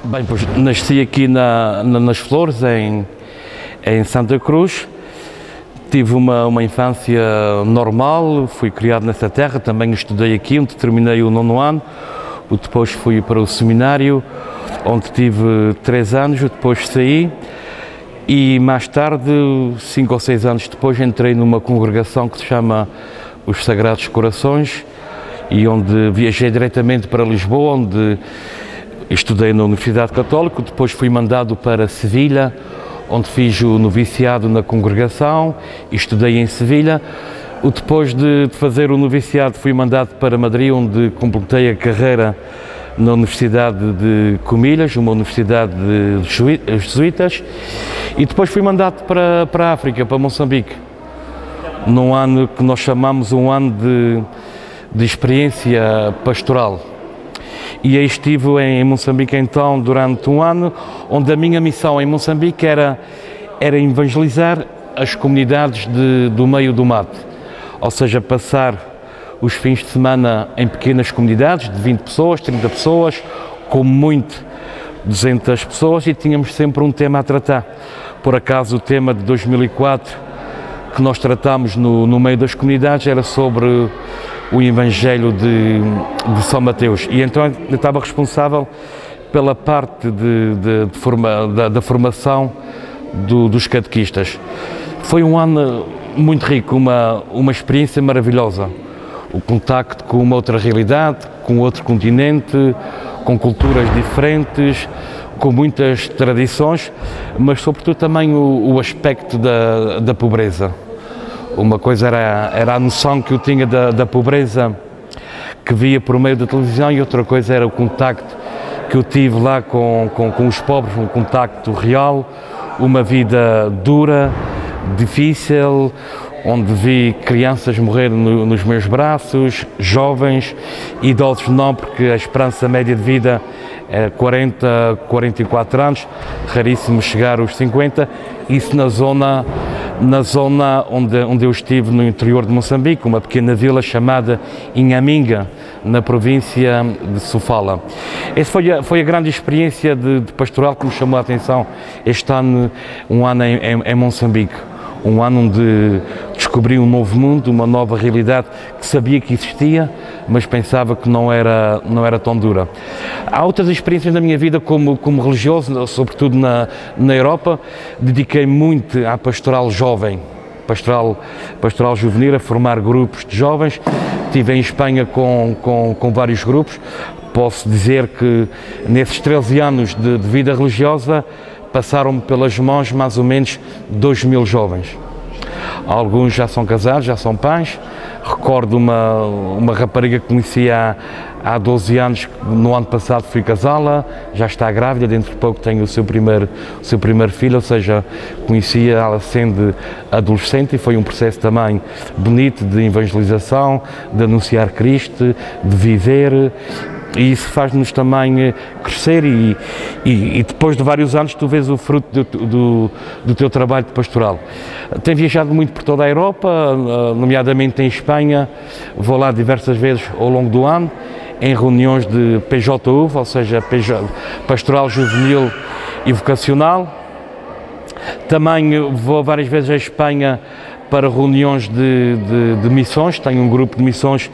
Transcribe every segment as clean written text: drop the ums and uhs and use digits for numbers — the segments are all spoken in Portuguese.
Bem, pois nasci aqui nas Flores, em Santa Cruz. Tive uma infância normal, fui criado nessa terra, também estudei aqui, onde terminei o 9º ano. Depois fui para o seminário, onde tive 3 anos, depois saí. E mais tarde, 5 ou 6 anos depois, entrei numa congregação que se chama Os Sagrados Corações, e onde viajei diretamente para Lisboa, onde estudei na Universidade Católica. Depois fui mandado para Sevilha, onde fiz o noviciado na congregação, estudei em Sevilha. Depois de fazer o noviciado, fui mandado para Madrid, onde completei a carreira na Universidade de Comilhas, uma universidade de jesuítas, e depois fui mandado para a África, para Moçambique, num ano que nós chamamos um ano de experiência pastoral. E aí estive em Moçambique então durante um ano, onde a minha missão em Moçambique era evangelizar as comunidades do meio do mato, ou seja, passar os fins de semana em pequenas comunidades de 20 pessoas, 30 pessoas, com muito 200 pessoas, e tínhamos sempre um tema a tratar. Por acaso o tema de 2004 que nós tratámos no meio das comunidades era sobre o Evangelho de São Mateus, e então eu estava responsável pela parte da formação dos catequistas. Foi um ano muito rico, uma experiência maravilhosa, o contacto com uma outra realidade, com outro continente, com culturas diferentes, com muitas tradições, mas sobretudo também o aspecto da pobreza. Uma coisa era a noção que eu tinha da pobreza que via por meio da televisão, e outra coisa era o contacto que eu tive lá com os pobres, um contacto real, uma vida dura, difícil, onde vi crianças morrer nos meus braços, jovens, idosos não, porque a esperança média de vida é 40, 44 anos, raríssimo chegar aos 50, isso na zona onde eu estive, no interior de Moçambique, uma pequena vila chamada Inhaminga, na província de Sofala. Essa foi a grande experiência de pastoral que me chamou a atenção este ano, um ano em Moçambique. Um ano onde descobri um novo mundo, uma nova realidade que sabia que existia, mas pensava que não era tão dura. Há outras experiências na minha vida como religioso, sobretudo na Europa. Dediquei muito à pastoral jovem, pastoral juvenil, a formar grupos de jovens. Estive em Espanha com vários grupos. Posso dizer que nesses 13 anos de vida religiosa passaram pelas mãos mais ou menos 2.000 jovens. Alguns já são casados, já são pais. Recordo uma rapariga que conheci há 12 anos, no ano passado fui casá-la, já está grávida, dentro de pouco tem o seu primeiro filho, ou seja, conhecia ela sendo adolescente, e foi um processo também bonito de evangelização, de anunciar Cristo, de viver. E isso faz-nos também crescer, e depois de vários anos tu vês o fruto do teu trabalho de pastoral. Tenho viajado muito por toda a Europa, nomeadamente em Espanha, vou lá diversas vezes ao longo do ano, em reuniões de PJUV, ou seja, Pastoral Juvenil e Vocacional. Também vou várias vezes à Espanha para reuniões de missões. Tenho um grupo de missões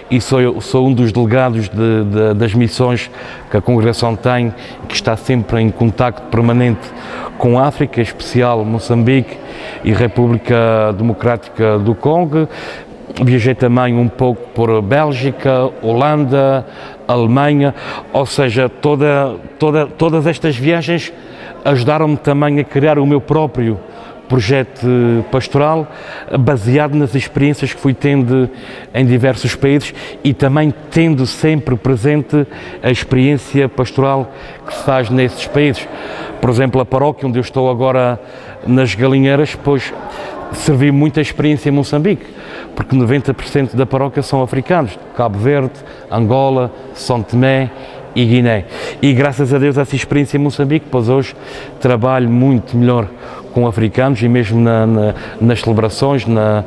e sou um dos delegados das missões que a congregação tem, que está sempre em contacto permanente com a África, em especial Moçambique e República Democrática do Congo. Viajei também um pouco por Bélgica, Holanda, Alemanha, ou seja, todas estas viagens ajudaram-me também a criar o meu próprio projeto pastoral, baseado nas experiências que fui tendo em diversos países, e também tendo sempre presente a experiência pastoral que se faz nesses países. Por exemplo, a paróquia onde eu estou agora, nas Galinheiras, pois servi muita experiência em Moçambique, porque 90% da paróquia são africanos, Cabo Verde, Angola, São Tomé e Guiné. E graças a Deus essa experiência em Moçambique, pois hoje trabalho muito melhor com africanos, e mesmo nas celebrações, na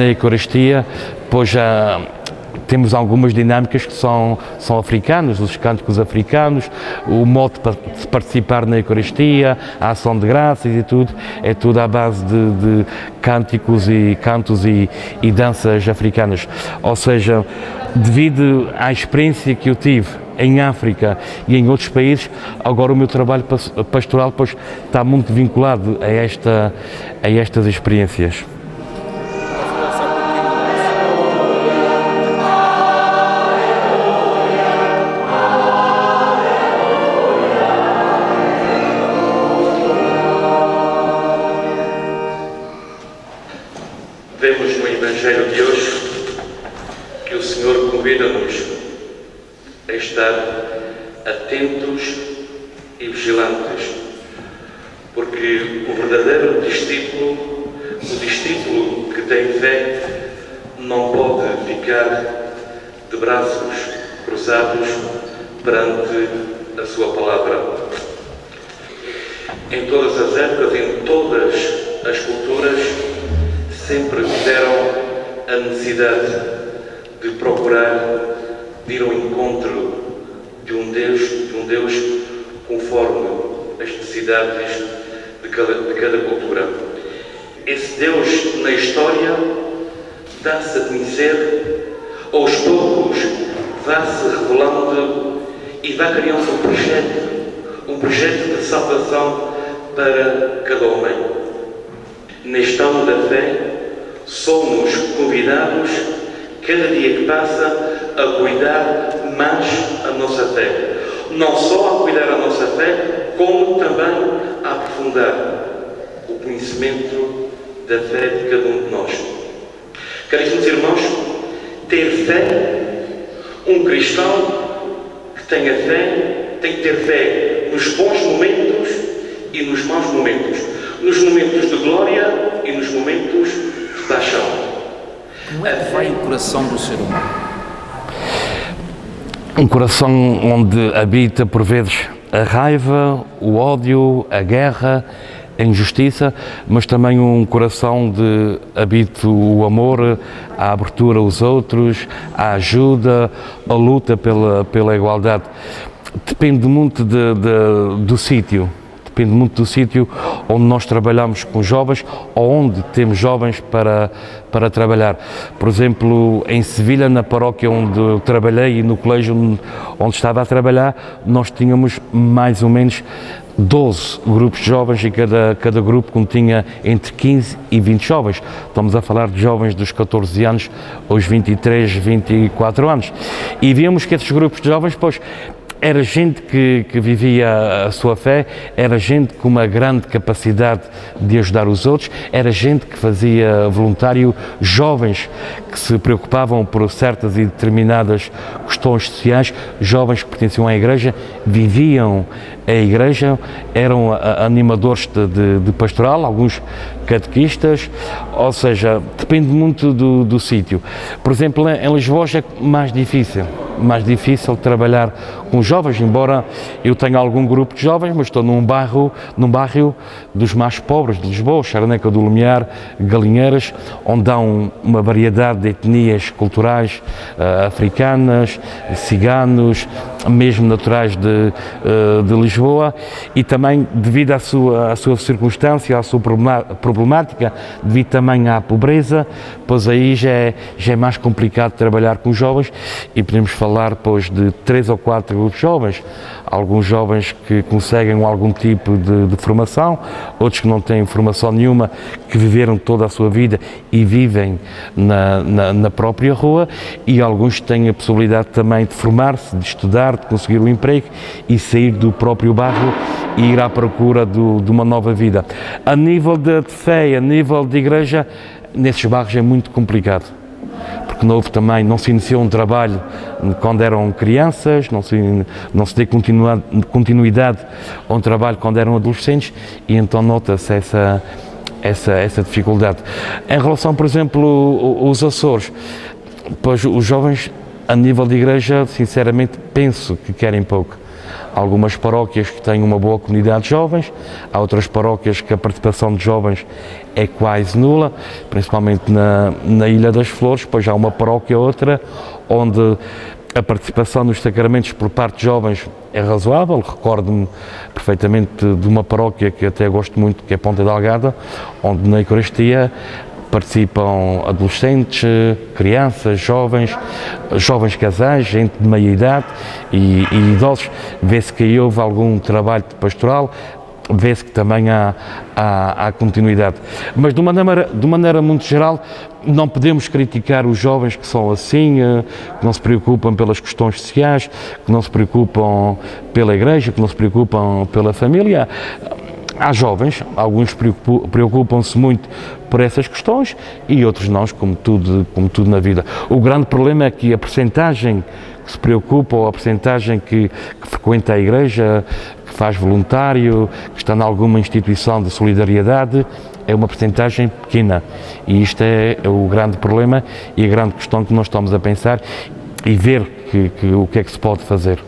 Eucaristia, pois já temos algumas dinâmicas que são africanas, os cânticos africanos, o modo de participar na Eucaristia, a ação de graças e tudo, é tudo à base de cânticos e cantos e danças africanas. Ou seja, devido à experiência que eu tive em África e em outros países, agora o meu trabalho pastoral pois, está muito vinculado a estas experiências. Vemos no Evangelho de hoje que o Senhor convida-nos a estar atentos e vigilantes, porque o verdadeiro discípulo, o discípulo que tem fé, não pode ficar de braços cruzados perante a sua palavra. Em todas as épocas, em todas as culturas, sempre tiveram a necessidade de procurar de ir ao encontro de um Deus conforme as necessidades de cada cultura. Esse Deus, na história, dá-se a conhecer, aos poucos vai-se revelando e vai criando um projeto de salvação para cada homem. Neste ano da fé, somos convidados, cada dia que passa, a cuidar mais a nossa fé. Não só a cuidar a nossa fé, como também a aprofundar o conhecimento da fé de cada um de nós. Caríssimos irmãos, ter fé, um cristão que tenha fé, tem que ter fé nos bons momentos e nos maus momentos. Nos momentos de glória e nos momentos de paixão. Como é que vai o coração do ser humano? Um coração onde habita, por vezes, a raiva, o ódio, a guerra, a injustiça, mas também um coração de habita o amor, a abertura aos outros, a ajuda, a luta pela igualdade. Depende muito do sítio. Depende muito do sítio onde nós trabalhamos com jovens ou onde temos jovens para trabalhar. Por exemplo, em Sevilha, na paróquia onde eu trabalhei e no colégio onde estava a trabalhar, nós tínhamos mais ou menos 12 grupos de jovens e cada grupo continha entre 15 e 20 jovens. Estamos a falar de jovens dos 14 anos aos 23, 24 anos. E víamos que esses grupos de jovens, pois, era gente que vivia a sua fé, era gente com uma grande capacidade de ajudar os outros, era gente que fazia voluntário, jovens que se preocupavam por certas e determinadas questões sociais, jovens que pertenciam à igreja, viviam a igreja, eram animadores de pastoral, alguns catequistas, ou seja, depende muito do sítio. Por exemplo, em Lisboa é mais difícil trabalhar com jovens, embora eu tenha algum grupo de jovens, mas estou num bairro dos mais pobres de Lisboa, Charneca do Lumiar, Galinheiras, onde há uma variedade de etnias culturais africanas, ciganos, mesmo naturais de Lisboa, e também devido à sua circunstância, à sua problemática, devido também à pobreza, pois aí já é mais complicado trabalhar com jovens e podemos falar pois de 3 ou 4 grupos jovens, alguns jovens que conseguem algum tipo de formação, outros que não têm formação nenhuma, que viveram toda a sua vida e vivem na própria rua, e alguns que têm a possibilidade também de formar-se, de estudar, de conseguir um emprego e sair do próprio bairro e ir à procura de uma nova vida. A nível de fé, a nível de igreja, nesses bairros é muito complicado, porque não se iniciou um trabalho quando eram crianças, não se deu continuidade a um trabalho quando eram adolescentes, e então nota-se essa dificuldade. Em relação, por exemplo, aos Açores, pois os jovens, a nível de igreja, sinceramente, penso que querem pouco. Há algumas paróquias que têm uma boa comunidade de jovens, há outras paróquias que a participação de jovens é quase nula, principalmente na Ilha das Flores, pois há uma paróquia ou outra onde a participação nos sacramentos por parte de jovens é razoável. Recordo-me perfeitamente de uma paróquia que até gosto muito, que é Ponta Delgada, onde na Eucaristia participam adolescentes, crianças, jovens casais, gente de meia idade e idosos. Vê-se que aí houve algum trabalho pastoral, vê-se que também há continuidade. Mas de uma maneira muito geral, não podemos criticar os jovens que são assim, que não se preocupam pelas questões sociais, que não se preocupam pela igreja, que não se preocupam pela família. Há jovens, alguns preocupam-se muito por essas questões e outros não, como tudo na vida. O grande problema é que a percentagem que se preocupa ou a percentagem que frequenta a igreja, que faz voluntário, que está em alguma instituição de solidariedade, é uma percentagem pequena. E isto é o grande problema e a grande questão que nós estamos a pensar e ver o que é que se pode fazer.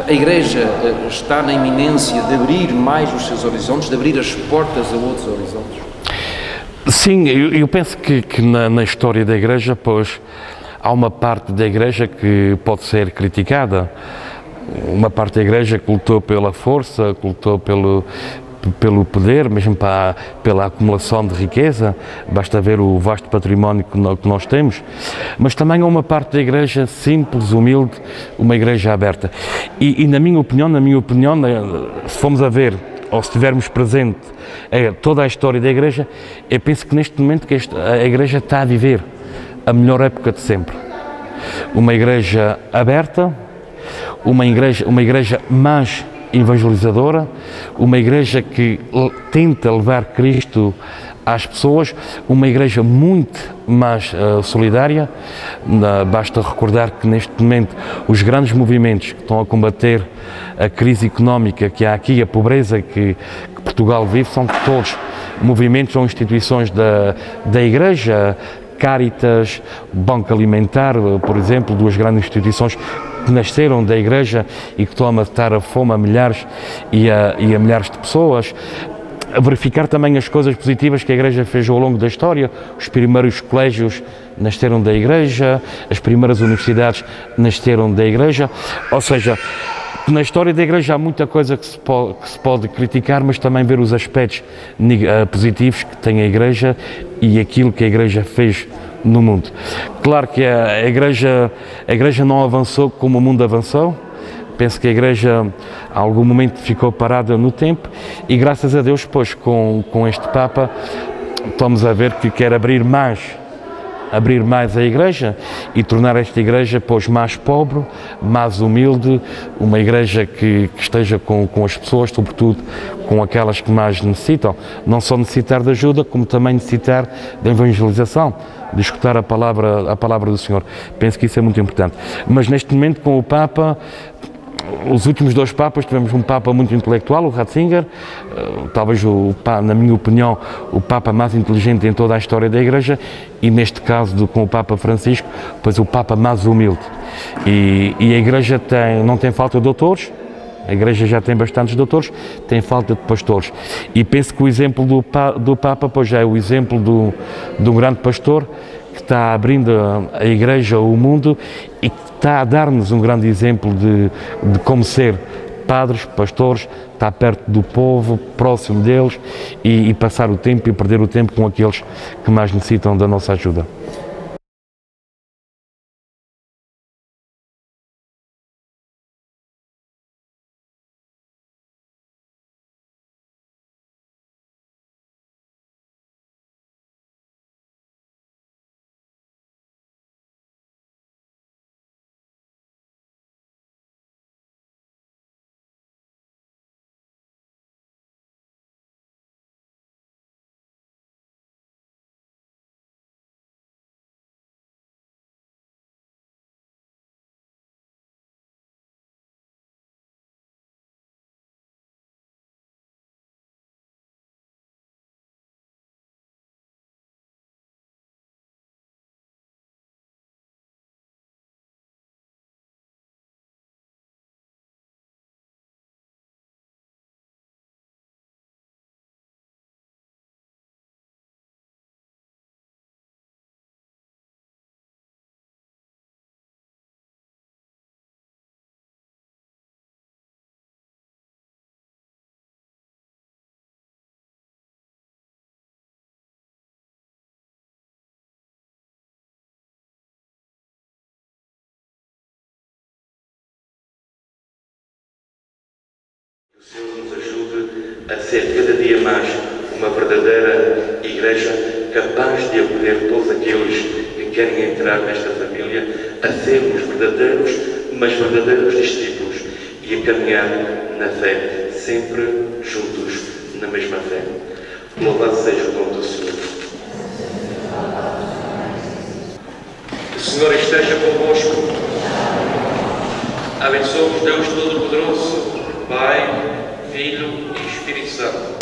A Igreja está na iminência de abrir mais os seus horizontes, de abrir as portas a outros horizontes? Sim, eu penso que na história da Igreja, pois, há uma parte da Igreja que pode ser criticada. Uma parte da Igreja que lutou pela força, que lutou pelo poder, mesmo pela acumulação de riqueza, basta ver o vasto património que nós temos, mas também há uma parte da Igreja simples, humilde, uma Igreja aberta. E na minha opinião, se formos a ver, ou se estivermos presente toda a história da Igreja, eu penso que neste momento que a Igreja está a viver a melhor época de sempre. Uma Igreja aberta, uma igreja mais evangelizadora, uma igreja que tenta levar Cristo às pessoas, uma igreja muito mais solidária. Basta recordar que neste momento os grandes movimentos que estão a combater a crise económica que há aqui, a pobreza que Portugal vive, são todos movimentos ou instituições da Igreja. Caritas, Banco Alimentar, por exemplo, duas grandes instituições que nasceram da Igreja e que estão a matar a fome a milhares e a milhares de pessoas. A verificar também as coisas positivas que a Igreja fez ao longo da história. Os primeiros colégios nasceram da Igreja, as primeiras universidades nasceram da Igreja, ou seja, na história da Igreja há muita coisa que se pode criticar, mas também ver os aspectos positivos que tem a Igreja e aquilo que a Igreja fez no mundo. Claro que a Igreja não avançou como o mundo avançou. Penso que a Igreja, a algum momento, ficou parada no tempo e, graças a Deus, pois, com este Papa, estamos a ver que quer abrir mais a Igreja e tornar esta Igreja, pois, mais pobre, mais humilde, uma Igreja que esteja com as pessoas, sobretudo com aquelas que mais necessitam, não só necessitar de ajuda, como também necessitar de evangelização, de escutar a palavra do Senhor. Penso que isso é muito importante. Mas neste momento, com o Papa, os últimos dois Papas, tivemos um Papa muito intelectual, o Ratzinger, talvez, na minha opinião, o Papa mais inteligente em toda a história da Igreja, e neste caso com o Papa Francisco, pois o Papa mais humilde. E a Igreja não tem falta de doutores, a Igreja já tem bastantes doutores, tem falta de pastores. E penso que o exemplo do Papa, pois é o exemplo de um grande pastor que está abrindo a Igreja ao mundo e que está a dar-nos um grande exemplo de como ser padres, pastores, estar perto do povo, próximo deles e passar o tempo e perder o tempo com aqueles que mais necessitam da nossa ajuda. Que o Senhor nos ajude a ser cada dia mais uma verdadeira igreja capaz de acolher todos aqueles que querem entrar nesta família, a sermos verdadeiros, mas verdadeiros discípulos e a caminhar na fé, sempre juntos na mesma fé. Louvado seja o nome do Senhor. O Senhor esteja convosco. Abençoe-vos Deus Todo-Poderoso, Pai, Filho e Espírito Santo.